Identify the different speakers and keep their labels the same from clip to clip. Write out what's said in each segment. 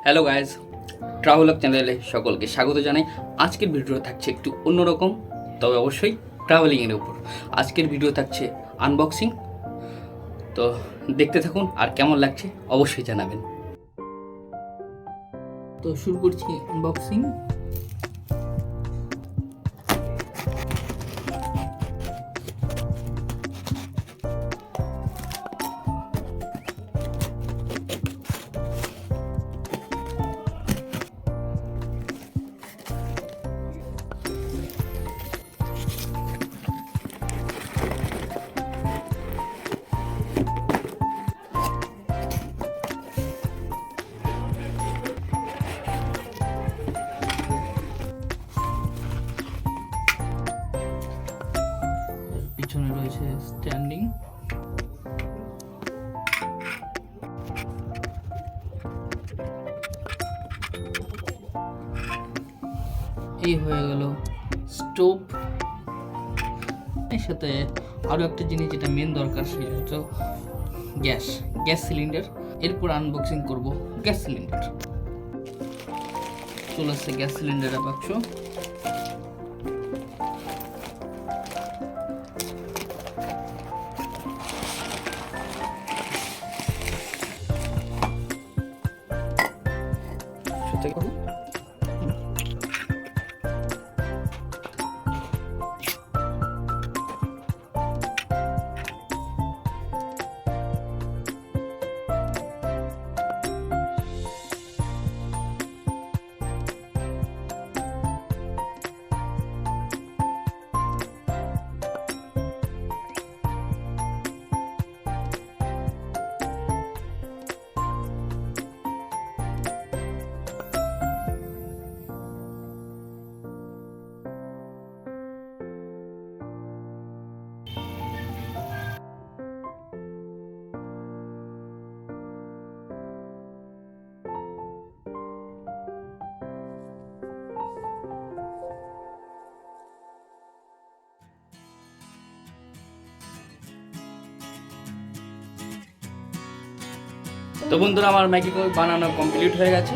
Speaker 1: Hello guys, ট্রাভেলক চ্যানেলে সকলকে স্বাগত জানাই। আজকের ভিডিও থাকছে একটু অন্যরকম, তবে অবশ্যই ট্রাভেলিংয়ের উপর। আজকের ভিডিও থাকছে আনবক্সিং, তো দেখতে থাকুন আর কেমন লাগছে অবশ্যই জানাবেন। তো শুরু করছি আনবক্সিং। পিছনে রয়েছে স্ট্যান্ডিং, এই হয়ে গেল স্টোভ। এর সাথে আরও একটা জিনিস যেটা মেন দরকার, সেটা হচ্ছে গ্যাস সিলিন্ডার। এরপর আনবক্সিং করব গ্যাস সিলিন্ডার। চলে আসছে গ্যাস সিলিন্ডারের বাক্স। তো বন্ধুরা, আমার ম্যাগি বানানো কমপ্লিট হয়ে গেছে।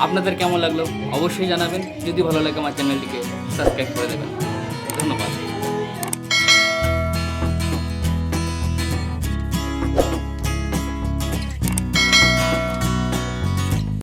Speaker 1: আপনাদের কেমন লাগলো অবশ্যই জানাবেন। যদি ভালো লাগে আমার চ্যানেলটিকে সাবস্ক্রাইব করে দেবেন। ধন্যবাদ।